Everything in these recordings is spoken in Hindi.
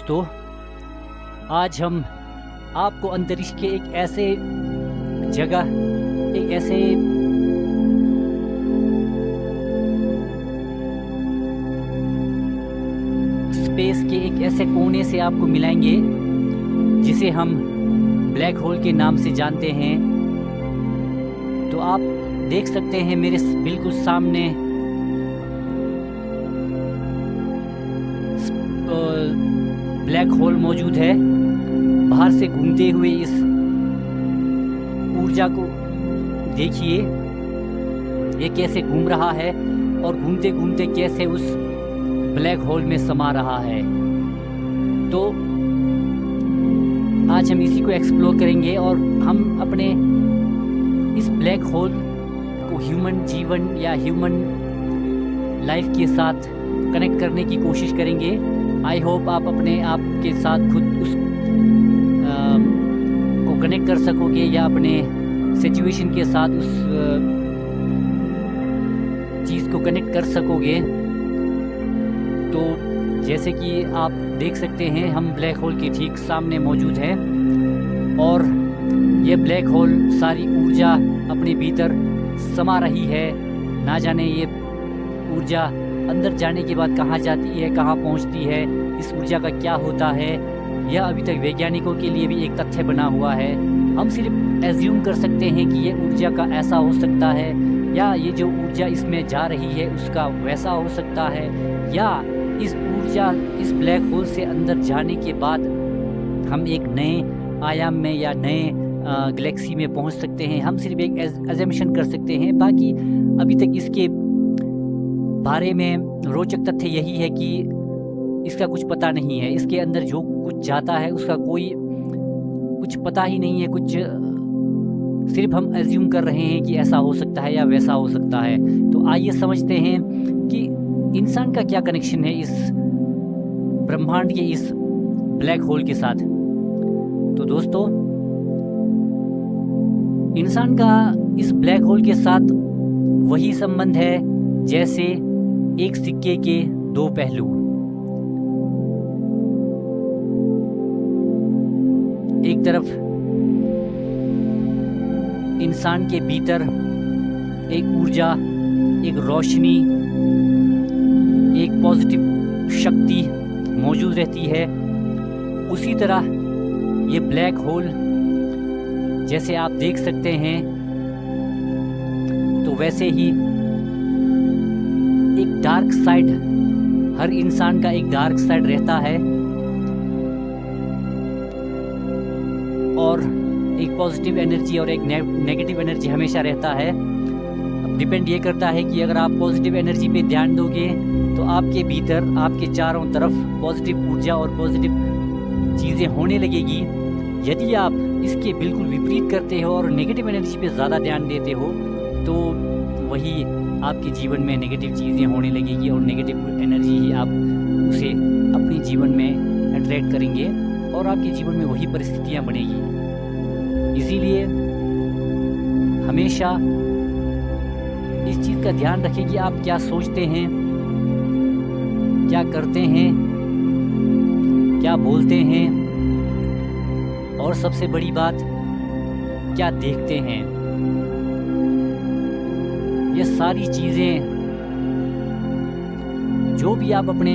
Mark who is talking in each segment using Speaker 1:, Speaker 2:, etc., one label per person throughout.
Speaker 1: दोस्तों, आज हम आपको अंतरिक्ष के एक ऐसे जगह, एक ऐसे स्पेस के एक ऐसे कोने से आपको मिलाएंगे जिसे हम ब्लैक होल के नाम से जानते हैं। तो आप देख सकते हैं मेरे बिल्कुल सामने ब्लैक होल मौजूद है। बाहर से घूमते हुए इस ऊर्जा को देखिए, ये कैसे घूम रहा है और घूमते घूमते कैसे उस ब्लैक होल में समा रहा है। तो आज हम इसी को एक्सप्लोर करेंगे और हम अपने इस ब्लैक होल को ह्यूमन जीवन या ह्यूमन लाइफ के साथ कनेक्ट करने की कोशिश करेंगे। आई होप आप अपने आप के साथ खुद उस को कनेक्ट कर सकोगे या अपने सिचुएशन के साथ उस चीज़ को कनेक्ट कर सकोगे। तो जैसे कि आप देख सकते हैं हम ब्लैक होल के ठीक सामने मौजूद हैं और ये ब्लैक होल सारी ऊर्जा अपने भीतर समा रही है। ना जाने ये ऊर्जा अंदर जाने के बाद कहाँ जाती है, कहाँ पहुँचती है, इस ऊर्जा का क्या होता है, यह अभी तक वैज्ञानिकों के लिए भी एक तथ्य बना हुआ है। हम सिर्फ एज्यूम कर सकते हैं कि ये ऊर्जा का ऐसा हो सकता है, या ये जो ऊर्जा इसमें जा रही है उसका वैसा हो सकता है, या इस ऊर्जा इस ब्लैक होल से अंदर जाने के बाद हम एक नए आयाम में या नए गैलेक्सी में पहुंच सकते हैं। हम सिर्फ एक एजम्पशन कर सकते हैं। बाकी अभी तक इसके बारे में रोचक तथ्य यही है कि इसका कुछ पता नहीं है। इसके अंदर जो कुछ जाता है उसका कोई कुछ पता ही नहीं है। कुछ सिर्फ हम एज्यूम कर रहे हैं कि ऐसा हो सकता है या वैसा हो सकता है। तो आइए समझते हैं कि इंसान का क्या कनेक्शन है इस ब्रह्मांड के इस ब्लैक होल के साथ। तो दोस्तों, इंसान का इस ब्लैक होल के साथ वही संबंध है जैसे एक सिक्के के दो पहलू। एक तरफ इंसान के भीतर एक ऊर्जा, एक रोशनी, एक पॉजिटिव शक्ति मौजूद रहती है। उसी तरह ये ब्लैक होल जैसे आप देख सकते हैं, तो वैसे ही एक डार्क साइड, हर इंसान का एक डार्क साइड रहता है और एक पॉजिटिव एनर्जी और एक नेगेटिव एनर्जी हमेशा रहता है। अब डिपेंड ये करता है कि अगर आप पॉजिटिव एनर्जी पे ध्यान दोगे तो आपके भीतर, आपके चारों तरफ पॉजिटिव ऊर्जा और पॉजिटिव चीज़ें होने लगेगी। यदि आप इसके बिल्कुल विपरीत करते हो और नेगेटिव एनर्जी पे ज़्यादा ध्यान देते हो तो वही आपके जीवन में नेगेटिव चीज़ें होने लगेगी और नेगेटिव एनर्जी ही आप उसे अपने जीवन में अट्रैक्ट करेंगे और आपके जीवन में वही परिस्थितियाँ बनेगी। इसीलिए हमेशा इस चीज़ का ध्यान रखें कि आप क्या सोचते हैं, क्या करते हैं, क्या बोलते हैं और सबसे बड़ी बात क्या देखते हैं। ये सारी चीज़ें जो भी आप अपने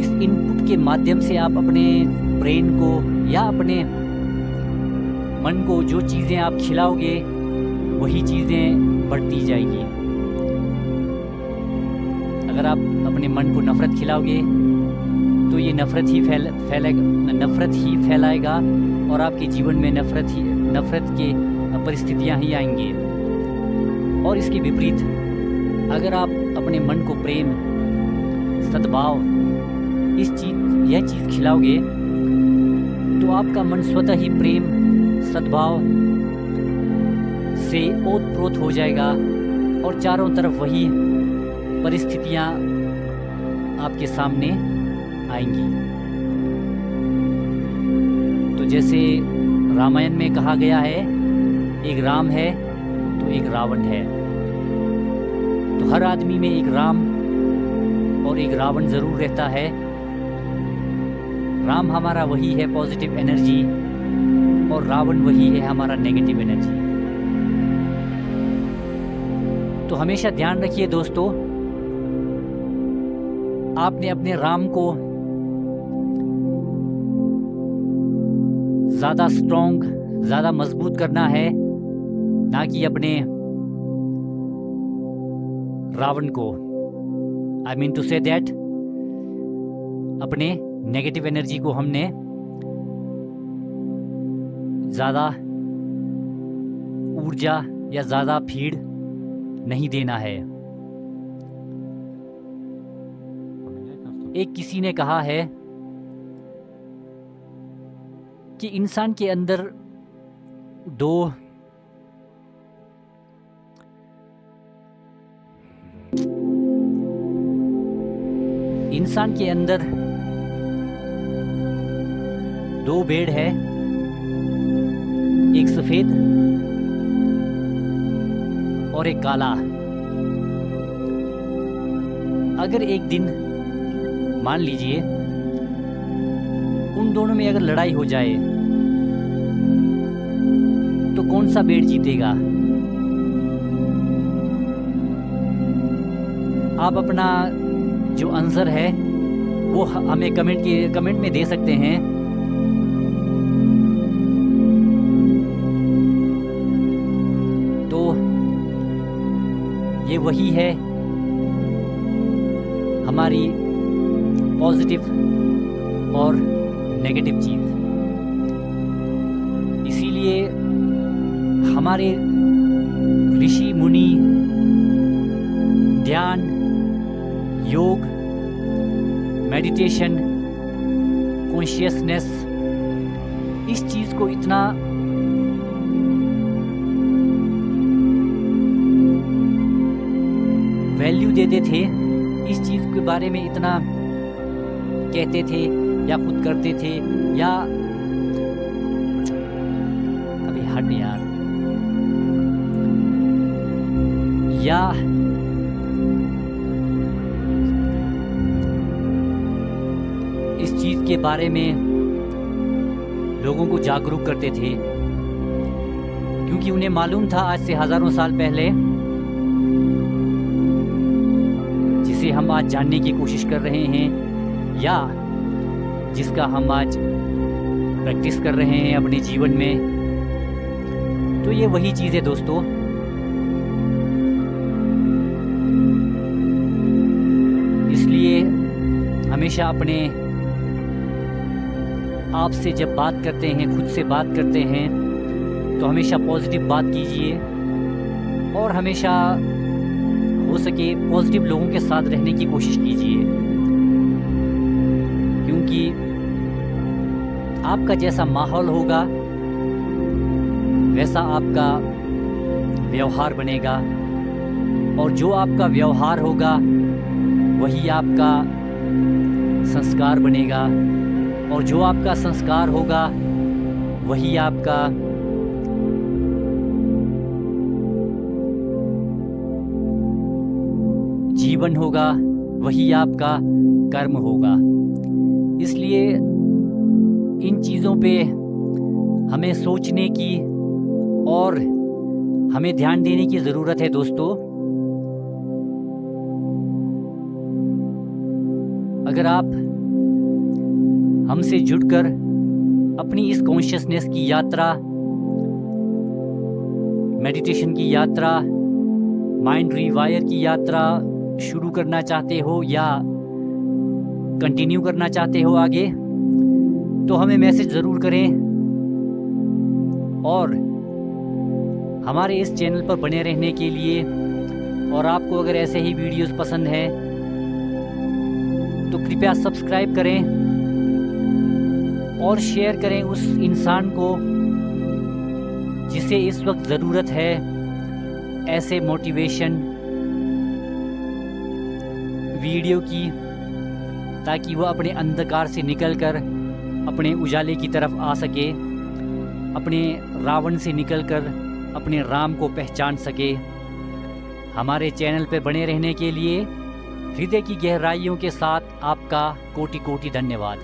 Speaker 1: इस इनपुट के माध्यम से आप अपने ब्रेन को या अपने मन को जो चीज़ें आप खिलाओगे वही चीज़ें बढ़ती जाएगी। अगर आप अपने मन को नफ़रत खिलाओगे तो ये नफ़रत ही फैलाएगा और आपके जीवन में नफ़रत के परिस्थितियाँ ही आएंगी। और इसके विपरीत अगर आप अपने मन को प्रेम, सद्भाव, यह चीज़ खिलाओगे तो आपका मन स्वतः ही प्रेम, सद्भाव से ओतप्रोत हो जाएगा और चारों तरफ वही परिस्थितियाँ आपके सामने आएंगी। तो जैसे रामायण में कहा गया है, एक राम है तो एक रावण है। तो हर आदमी में एक राम और एक रावण ज़रूर रहता है। राम हमारा वही है पॉजिटिव एनर्जी और रावण वही है हमारा नेगेटिव एनर्जी। तो हमेशा ध्यान रखिए दोस्तों, आपने अपने राम को ज़्यादा स्ट्रॉन्ग, ज़्यादा मजबूत करना है, ना कि अपने रावण को। I mean to say that अपने नेगेटिव एनर्जी को हमने ज़्यादा ऊर्जा या ज़्यादा फीड नहीं देना है। एक किसी ने कहा है कि इंसान के अंदर दो भेड़ है, एक सफेद और एक काला। अगर एक दिन मान लीजिए उन दोनों में अगर लड़ाई हो जाए तो कौन सा भेड़ जीतेगा? आप अपना जो आंसर है वो हमें कमेंट में दे सकते हैं। तो ये वही है हमारी पॉजिटिव और नेगेटिव चीज़। इसीलिए हमारे ऋषि मुनि ध्यान, योग, मेडिटेशन, कॉन्शियसनेस, इस चीज़ को इतना वैल्यू देते थे, इस चीज़ के बारे में इतना कहते थे या खुद करते थे, या अभी हट यार, या इस चीज़ के बारे में लोगों को जागरूक करते थे, क्योंकि उन्हें मालूम था आज से हज़ारों साल पहले, जिसे हम आज जानने की कोशिश कर रहे हैं या जिसका हम आज प्रैक्टिस कर रहे हैं अपने जीवन में। तो ये वही चीज़ है दोस्तों। इसलिए हमेशा अपने आप से जब बात करते हैं, खुद से बात करते हैं, तो हमेशा पॉजिटिव बात कीजिए और हमेशा हो सके पॉजिटिव लोगों के साथ रहने की कोशिश कीजिए, क्योंकि आपका जैसा माहौल होगा वैसा आपका व्यवहार बनेगा, और जो आपका व्यवहार होगा वही आपका संस्कार बनेगा, और जो आपका संस्कार होगा वही आपका जीवन होगा, वही आपका कर्म होगा। इसलिए इन चीज़ों पे हमें सोचने की और हमें ध्यान देने की ज़रूरत है दोस्तों। अगर आप हमसे जुड़कर अपनी इस कॉन्शियसनेस की यात्रा, मेडिटेशन की यात्रा, माइंड रीवायर की यात्रा शुरू करना चाहते हो या कंटिन्यू करना चाहते हो आगे, तो हमें मैसेज ज़रूर करें, और हमारे इस चैनल पर बने रहने के लिए, और आपको अगर ऐसे ही वीडियोस पसंद हैं तो कृपया सब्सक्राइब करें और शेयर करें उस इंसान को जिसे इस वक्त ज़रूरत है ऐसे मोटिवेशन वीडियो की, ताकि वह अपने अंधकार से निकलकर अपने उजाले की तरफ आ सके, अपने रावण से निकलकर अपने राम को पहचान सके। हमारे चैनल पर बने रहने के लिए हृदय की गहराइयों के साथ आपका कोटि कोटि धन्यवाद।